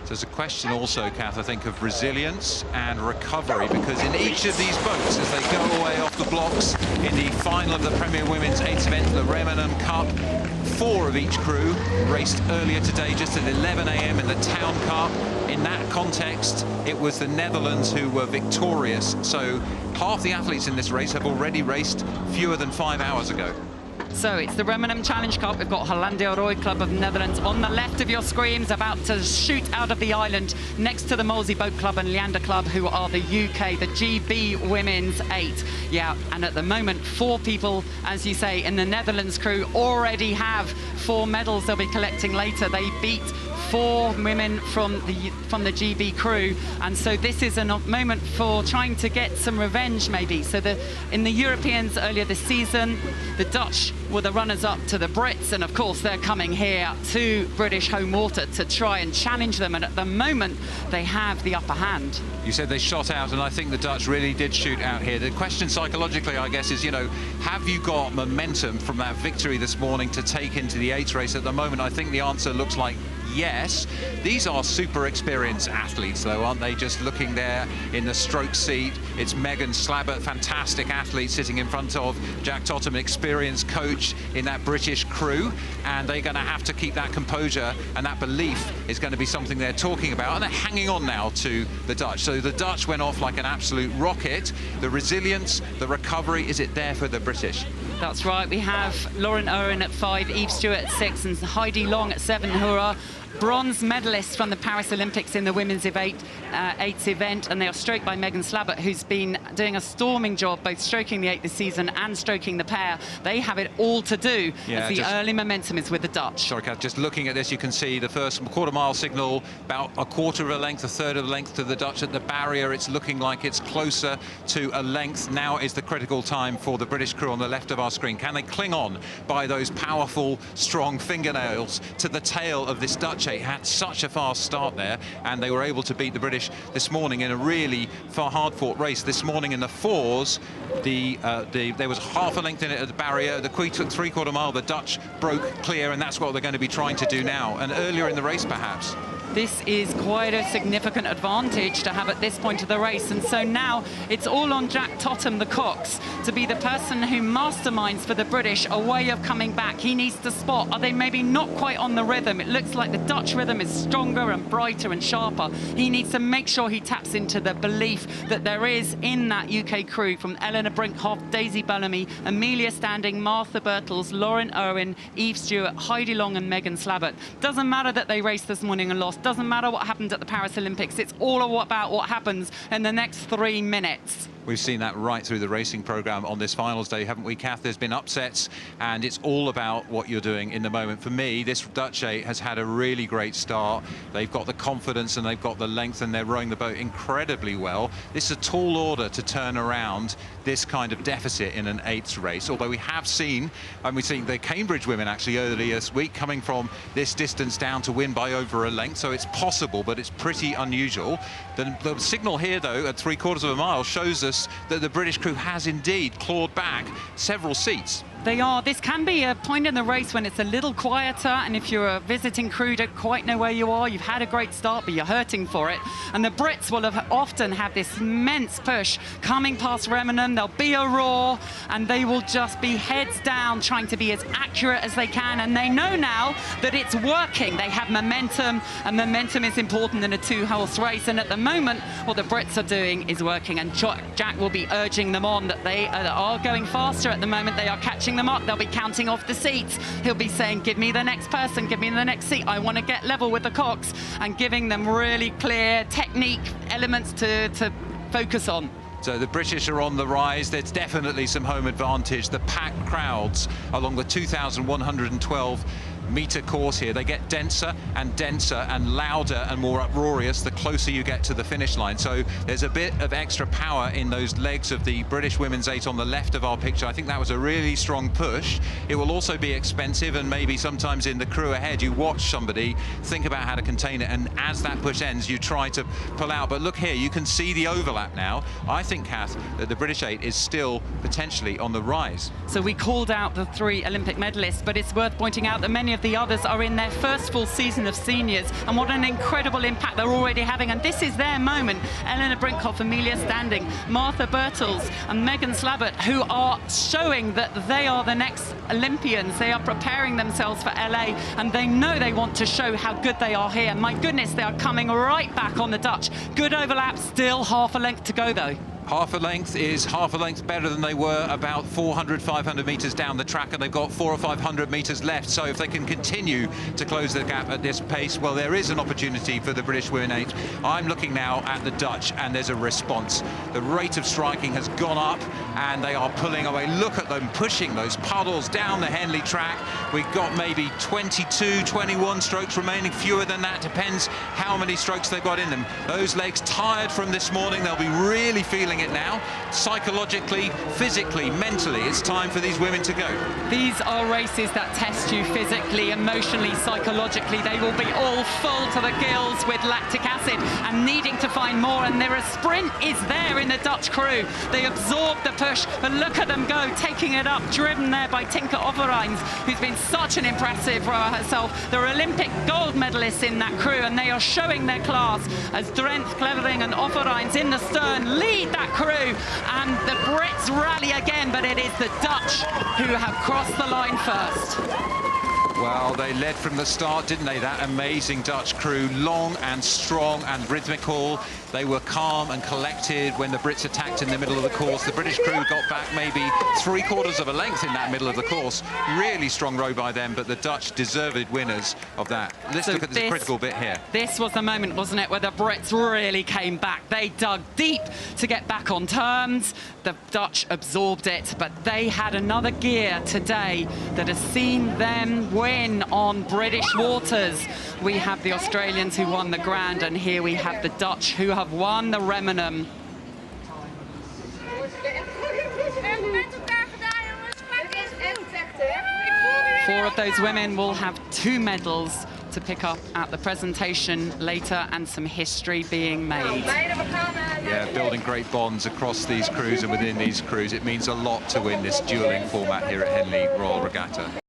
There's a question also, Kath, I think, of resilience and recovery, because in each of these boats, as they go away off the blocks in the final of the Premier Women's 8th event, the Remenham Cup, 4 of each crew raced earlier today, just at 11 AM in the Town Cup. In that context, it was the Netherlands who were victorious. So half the athletes in this race have already raced fewer than 5 hours ago. So it's the Remenham Challenge Cup. We've got Hollandia Royal Club of the Netherlands on the left of your screens, about to shoot out of the island next to the Molesey Boat Club and Leander Club, who are the UK, the GB Women's 8. Yeah, and at the moment, 4 people, as you say, in the Netherlands crew already have 4 medals they'll be collecting later. They beat 4 women from the GB crew, and so this is a moment for trying to get some revenge, maybe. So in the Europeans earlier this season, the Dutch were the runners-up to the Brits, and of course they're coming here to British home water to try and challenge them, and at the moment they have the upper hand. You said they shot out, and I think the Dutch really did shoot out here. The question psychologically, I guess, is, you know, have you got momentum from that victory this morning to take into the 8th race? At the moment, I think the answer looks like yes. These are super experienced athletes, though, aren't they? Just looking there in the stroke seat, it's Megan Slabbert, fantastic athlete, sitting in front of Jack Totham, an experienced coach in that British crew, and they're going to have to keep that composure, and that belief is going to be something they're talking about, and they're hanging on now to the Dutch. So the Dutch went off like an absolute rocket. The resilience, the recovery, is it there for the British? That's right. We have Lauren Owen at 5, Eve Stewart at 6, and Heidi Long at 7, who are bronze medalists from the Paris Olympics in the women's 8th event, and they are stroked by Megan Slabbert, who's been doing a storming job both stroking the 8th this season and stroking the pair. They have it all to do, as the early momentum is with the Dutch. Sorry, Kath, just looking at this, you can see the first quarter-mile signal, about a quarter of a length, a third of a length to the Dutch at the barrier. It's looking like it's closer to a length. Now is the critical time for the British crew on the left of our screen. Can they cling on by those powerful, strong fingernails to the tail of this Dutch 8? Had such a fast start there, and they were able to beat the British this morning in a really hard-fought race. This morning in the 4s, there was half a length in it at the barrier. The three-quarter mile, the Dutch broke clear, and that's what they're going to be trying to do now. And earlier in the race, perhaps. This is quite a significant advantage to have at this point of the race, and so now it's all on Jack Totham, the Cox, to be the person who masterminds for the British a way of coming back. He needs to spot, are they maybe not quite on the rhythm? It looks like the Dutch rhythm is stronger and brighter and sharper. He needs to make sure he taps into the belief that there is in that UK crew, from Eleanor Brinkhoff, Daisy Bellamy, Amelia Standing, Martha Birtles, Lauren Owen, Eve Stewart, Heidi Long and Megan Slabbert. Doesn't matter that they raced this morning and lost. Doesn't matter what happened at the Paris Olympics. It's all about what happens in the next 3 minutes. We've seen that right through the racing programme on this finals day, haven't we, Kath? There's been upsets, and it's all about what you're doing in the moment. For me, this Dutch 8 has had a really great start. They've got the confidence and they've got the length, and they're rowing the boat incredibly well. This is a tall order to turn around this kind of deficit in an 8th race, although we have seen, and we've seen the Cambridge women actually earlier this week coming from this distance down to win by over a length, so it's possible, but it's pretty unusual. The signal here, though, at 3/4 of a mile shows us that the British crew has indeed clawed back several seats. They are. This can be a point in the race when it's a little quieter, and if you're a visiting crew, don't quite know where you are, you've had a great start, but you're hurting for it. And the Brits will often have this immense push coming past Remenham. There'll be a roar, and they will just be heads down, trying to be as accurate as they can. And they know now that it's working. They have momentum, and momentum is important in a 2-horse race. And at the moment, what the Brits are doing is working. And Jack will be urging them on that they are going faster at the moment. They are catching them up. They'll be counting off the seats. He'll be saying, give me the next person, give me the next seat. I want to get level with the Cox, and giving them really clear technique elements to focus on. So the British are on the rise. There's definitely some home advantage. The packed crowds along the 2,112-metre course here, they get denser and louder and more uproarious the closer you get to the finish line. So there's a bit of extra power in those legs of the British women's 8 on the left of our picture. I think that was a really strong push. It will also be expensive, and maybe sometimes in the crew ahead you watch somebody think about how to contain it, and as that push ends you try to pull out. But look here, you can see the overlap now. I think, Kath, that the British 8 is still potentially on the rise. So we called out the 3 Olympic medalists, but it's worth pointing out that many of of the others are in their first full season of seniors, and what an incredible impact they're already having. And this is their moment. Eleanor Brinkhoff, Amelia Standing, Martha Birtles and Megan Slabbert, who are showing that they are the next Olympians. They are preparing themselves for LA, and they know they want to show how good they are here. My goodness, they are coming right back on the Dutch. Good overlap, still half a length to go though. Half a length is half a length better than they were about 400, 500 metres down the track, and they've got 400 or 500 metres left. So if they can continue to close the gap at this pace, well, there is an opportunity for the British women 8. I'm looking now at the Dutch, and there's a response. The rate of striking has gone up, and they are pulling away. Look at them pushing those puddles down the Henley track. We've got maybe 22, 21 strokes remaining, fewer than that, depends how many strokes they've got in them. Those legs tired from this morning, they'll be really feeling it now, psychologically, physically, mentally. It's time for these women to go. These are races that test you physically, emotionally, psychologically. They will be all full to the gills with lactic acid and needing to find more, and their sprint is there in the Dutch crew. They absorb the push, but look at them go, taking it up, driven there by Tinka Overeins, who's been such an impressive rower herself. They're Olympic gold medalists in that crew, and they are showing their class as Drent, Clevering and Overeins in the stern lead that crew, and the Brits rally again, but it is the Dutch who have crossed the line first. Well, they led from the start, didn't they? That amazing Dutch crew, long and strong and rhythmical. They were calm and collected when the Brits attacked in the middle of the course. The British crew got back maybe 3/4 of a length in that middle of the course. Really strong row by them, but the Dutch deserved winners of that. Let's look at this critical bit here. This was the moment, wasn't it, where the Brits really came back. They dug deep to get back on terms. The Dutch absorbed it, but they had another gear today that has seen them win on British waters. We have the Australians who won the Grand, and here we have the Dutch who have won the Remenham. 4 of those women will have 2 medals to pick up at the presentation later, and some history being made. Yeah, building great bonds across these crews and within these crews. It means a lot to win this dueling format here at Henley Royal Regatta.